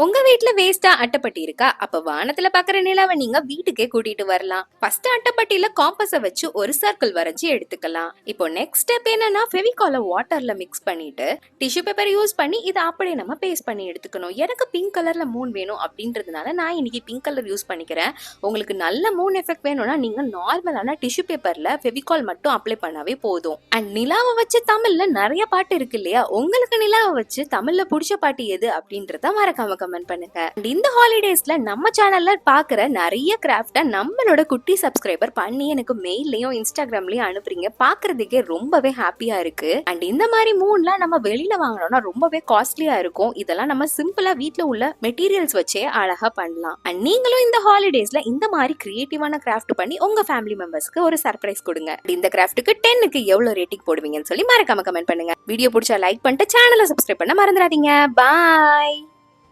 உங்க வீட்ல வேஸ்டா அட்டைப்பட்டி இருக்கா? அப்ப வானத்துல பாக்குற நிலாவை நீங்க வீட்டுக்கே கூட்டிட்டு வரலாம். ஃபர்ஸ்ட் அட்டைப்பட்டியில காம்பஸ வச்சு ஒரு சர்க்கிள் வரைஞ்சி எடுத்துக்கலாம். இப்போ நெக்ஸ்ட் ஸ்டெப் என்னன்னா ஃபெவிகால வாட்டர்ல மிக்ஸ் பண்ணிட்டு டிஷ்யூ பேப்பர் யூஸ் பண்ணி இதை அப்படியே நம்ம பேஸ்ட் பண்ணி எடுத்துக்கணும். எனக்கு பிங்க் கலர்ல மூன் வேணும் அப்படின்றதுனால நான் இன்னைக்கு பிங்க் கலர் யூஸ் பண்ணிக்கிறேன். உங்களுக்கு நல்ல மூன் எஃபெக்ட் வேணும்னா நீங்க நார்மலான டிஷ்யூ பேப்பர்ல ஃபெவிகால் மட்டும் அப்ளை பண்ணாவே போதும். அண்ட் நிலாவை வச்சு தமிழ்ல நிறைய பாட்டு இருக்கு இல்லையா? உங்களுக்கு நிலாவை வச்சு தமிழ்ல பிடிச்ச பாட்டு எது அப்படின்றத மறக்காம கமெண்ட் பண்ணுங்க. இந்த ஹாலிடேஸ்ல நம்ம சேனல்ல பாக்குற நிறைய கிராஃப்ட நம்மளோட குட்டி சப்ஸ்கிரைபர் பண்ணி எனக்கு மெயிலையும் இன்ஸ்டாகிராம்லயும் அனுப்புறீங்க. பாக்குறதுக்கே ரொம்பவே ஹாப்பியா இருக்கு. அண்ட் இந்த மாதிரி மூன்லாம் நம்ம வெளியில வாங்கணும்னா ரொம்பவே காஸ்ட்லியா இருக்கும். இதெல்லாம் நம்ம சிம்பிளா வீட்ல உள்ள மெட்டீரியல்ஸ் வச்சே அழகா பண்ணலாம். அண்ட் நீங்களும் இந்த ஹாலிடேஸ்ல இந்த மாதிரி கிரியேட்டிவான கிராஃப்ட் பண்ணி உங்க ஃபேமிலி மெம்பர்ஸ்க்கு ஒரு சர்ப்ரைஸ் கொடுங்க. இந்த கிராஃப்ட்டுக்கு 10க்கு எவ்வளவு ரேட்டிங் போடுவீங்கன்னு சொல்லி மறக்காம கமெண்ட் பண்ணுங்க. வீடியோ பிடிச்சா லைக் பண்ணிட்டு சேனலை சப்ஸ்கிரைப் பண்ண மறந்துடாதீங்க. பாய்.